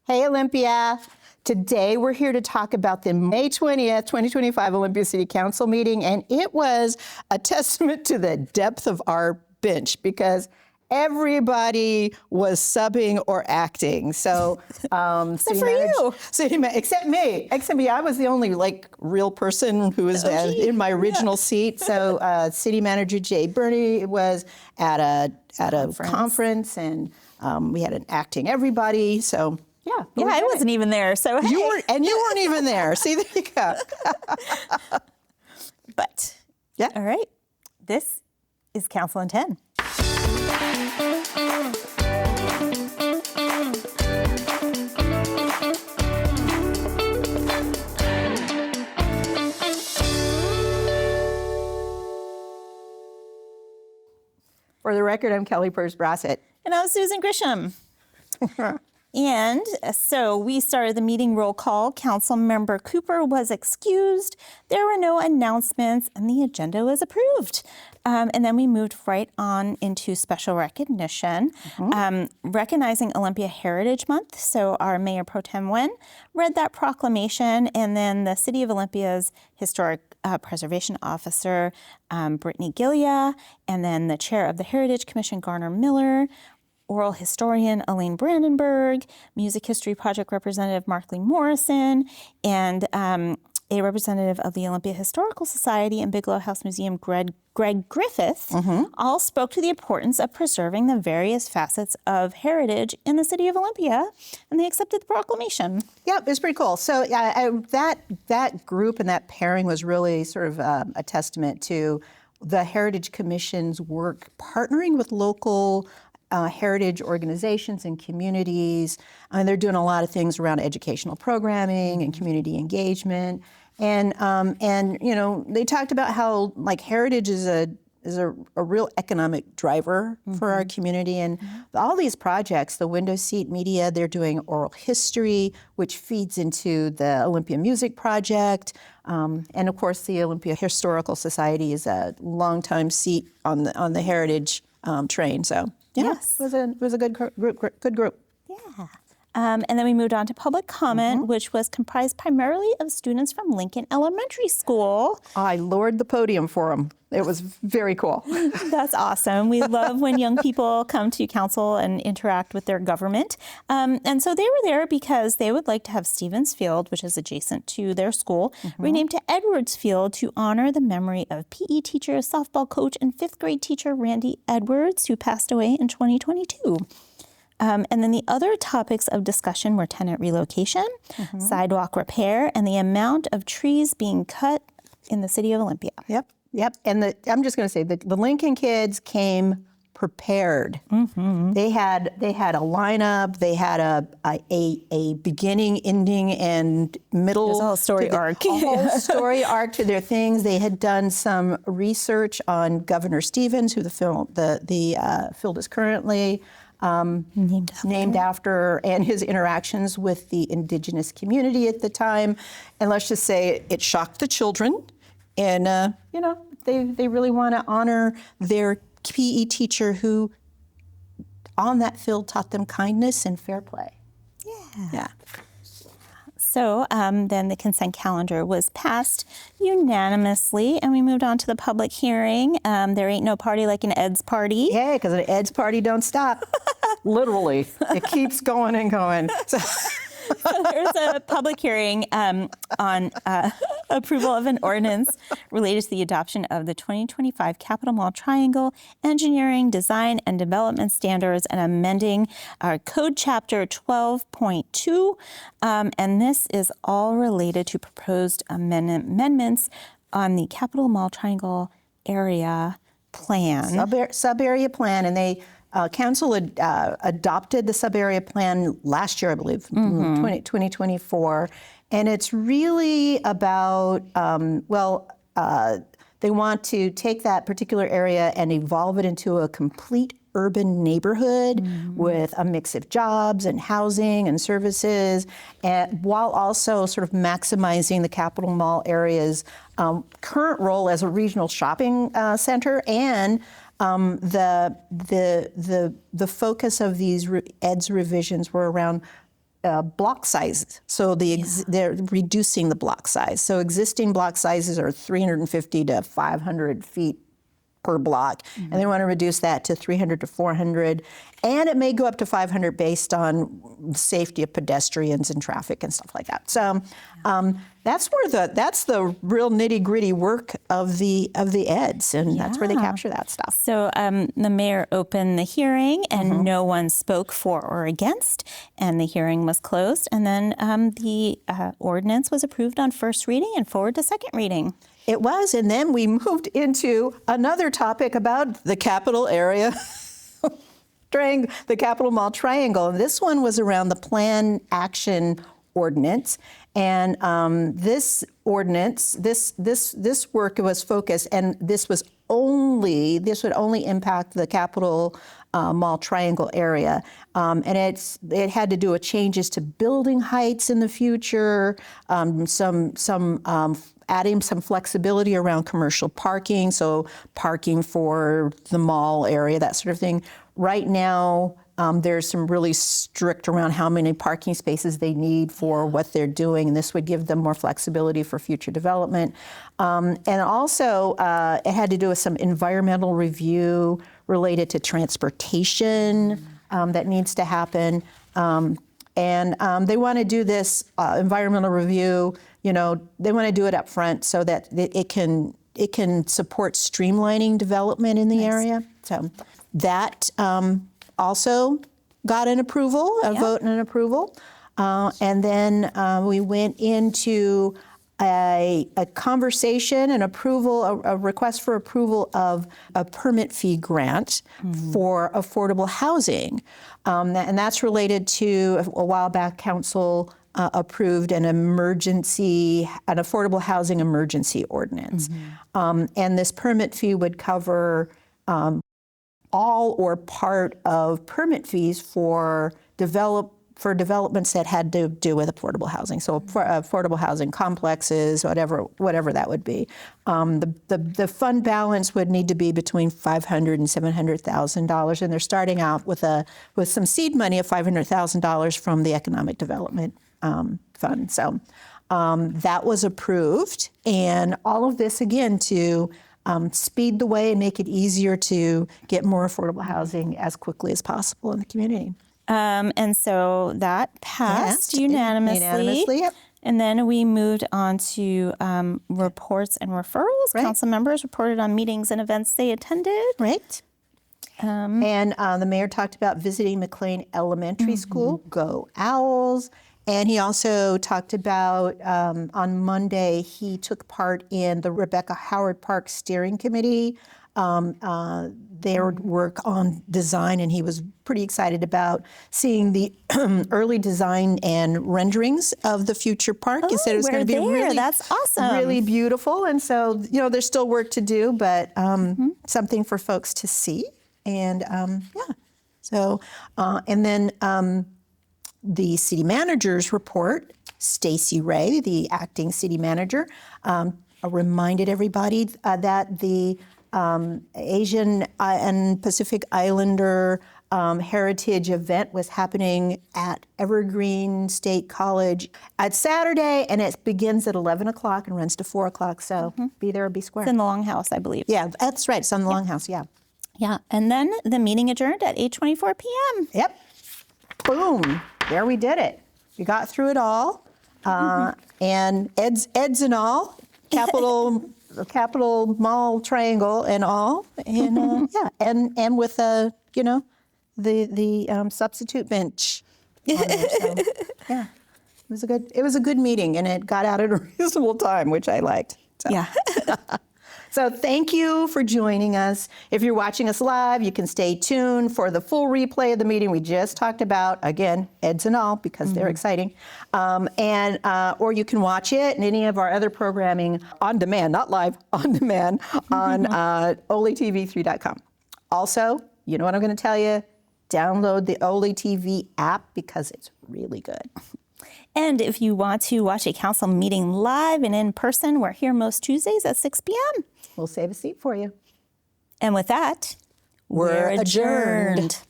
Hey, Olympia. Today we're here to talk about the May 20th, 2025 Olympia City Council meeting, and it was a testament to the depth of our bench because everybody was subbing or acting. So, Except for you. Except me. I was the only real person who was in my original seat. So, City Manager Jay Burney was at a conference, and we had an acting everybody. So. Yeah, I wasn't even there, so hey. You weren't even there. See, there you go. But, yeah. All right, this is Council in 10. For the record, I'm Kelly Purse-Brassett. And I'm Susan Grisham. And so we started the meeting roll call. Councilmember Cooper was excused. There were no announcements, and the agenda was approved. And then we moved right on into special recognition, recognizing Olympia Heritage Month. So our Mayor Pro Tem Wen read that proclamation, and then the City of Olympia's Historic Preservation Officer, Brittany Gillia, and then the Chair of the Heritage Commission, Garner Miller, Oral Historian Elaine Brandenburg, Music History Project Representative Mark Lee Morrison, and a representative of the Olympia Historical Society and Bigelow House Museum, Greg Griffith, all spoke to the importance of preserving the various facets of heritage in the city of Olympia, and they accepted the proclamation. Yeah, it was pretty cool. So that group and that pairing was really sort of a testament to the Heritage Commission's work partnering with local heritage organizations and communities. They're doing a lot of things around educational programming and community engagement. And you know, they talked about how heritage is a real economic driver for our community. And all these projects, the Window Seat Media, they're doing oral history, which feeds into the Olympia Music Project. And of course, the Olympia Historical Society is a longtime seat on the heritage train. So. Yeah, Yes. It was a good group. Yeah. And then we moved on to public comment, which was comprised primarily of students from Lincoln Elementary School. I lowered the podium for them. It was very cool. That's awesome. We love when young people come to council and interact with their government. And so they were there because they would like to have Stevens Field, which is adjacent to their school, renamed to Edwards Field to honor the memory of PE teacher, softball coach, and fifth grade teacher Randy Edwards, who passed away in 2022. And then the other topics of discussion were tenant relocation, sidewalk repair, and the amount of trees being cut in the city of Olympia. Yep. And I'm just going to say the Lincoln kids came prepared. They had a lineup. They had a beginning, ending, and middle. There's a whole story arc. A whole story arc to their things. They had done some research on Governor Stevens, who the field is currently named after, and his interactions with the indigenous community at the time. And let's just say it shocked the children. And, you know, they really want to honor their PE teacher who, on that field, taught them kindness and fair play. Yeah. So then the consent calendar was passed unanimously, and we moved on to the public hearing. There ain't no party like an Ed's party. Yeah, because an Ed's party don't stop. Literally. It keeps going and going. So there's a public hearing on approval of an ordinance related to the adoption of the 2025 Capitol Mall Triangle Engineering, Design, and Development Standards and amending our Code Chapter 12.2. And this is all related to proposed amendments on the Capitol Mall Triangle area plan. Sub-area plan, and they council adopted the sub-area plan last year, I believe, 2024, and it's really about, they want to take that particular area and evolve it into a complete urban neighborhood with a mix of jobs and housing and services, and while also sort of maximizing the Capitol Mall area's current role as a regional shopping center, and the focus of these EDS revisions were around block sizes. So they're reducing the block size. So existing block sizes are 350 to 500 feet per block, and they want to reduce that to 300 to 400, and it may go up to 500 based on safety of pedestrians and traffic and stuff like that. So that's the real nitty gritty work of the eds, and that's where they capture that stuff. So the mayor opened the hearing, and no one spoke for or against, and the hearing was closed, and then the ordinance was approved on first reading and forward to second reading. It was, and then we moved into another topic about the capital area, the Capital Mall Triangle. And this one was around the Plan Action Ordinance. And this ordinance, this work was focused, and this would only impact the Capital Mall Triangle area. And it had to do with changes to building heights in the future, adding some flexibility around commercial parking, so parking for the mall area, that sort of thing. Right now, there's some really strict around how many parking spaces they need for what they're doing, and this would give them more flexibility for future development. And also, it had to do with some environmental review related to transportation that needs to happen. And they want to do this environmental review. They want to do it up front so that it can support streamlining development in the area. So that also got an approval, a vote and an approval. And then we went into a conversation and approval, a request for approval of a permit fee grant for affordable housing. And that's related to a while back council approved an affordable housing emergency ordinance. And this permit fee would cover all or part of permit fees for developments that had to do with affordable housing. So for affordable housing complexes, whatever that would be. The fund balance would need to be between $500,000 and $700,000, and they're starting out with some seed money of $500,000 from the Economic Development Fund. So that was approved, and all of this again to speed the way and make it easier to get more affordable housing as quickly as possible in the community. And so that passed unanimously. Yep. And then we moved on to reports and referrals. Right. Council members reported on meetings and events they attended. Right. And the mayor talked about visiting McLean Elementary School, Go Owls. And he also talked about, on Monday, he took part in the Rebecca Howard Park Steering Committee, their work on design, and he was pretty excited about seeing the early design and renderings of the future park. He said it was going to be That's awesome. really beautiful. And so, there's still work to do, but something for folks to see. And so, and then the city manager's report, Stacy Ray, the acting city manager, reminded everybody that the Asian and Pacific Islander heritage event was happening at Evergreen State College. It's Saturday, and it begins at 11 o'clock and runs to 4 o'clock, so be there or be square. It's in the Longhouse, I believe. Yeah, that's right. It's on the Longhouse, yeah. Yeah, and then the meeting adjourned at 8:24 p.m. Yep. Boom. There we did it. We got through it all. And eds and all, Capital Mall Triangle and all. And and with the substitute bench on there. So, yeah. It was a good meeting, and it got out at a reasonable time, which I liked. So. Yeah. So thank you for joining us. If you're watching us live, you can stay tuned for the full replay of the meeting we just talked about. Again, eds and all, because they're exciting. Or you can watch it and any of our other programming on demand, not live, on demand, on OLETV3.com. Also, you know what I'm going to tell you? Download the Ole TV app because it's really good. And if you want to watch a council meeting live and in person, we're here most Tuesdays at 6 p.m. We'll save a seat for you. And with that, We're adjourned.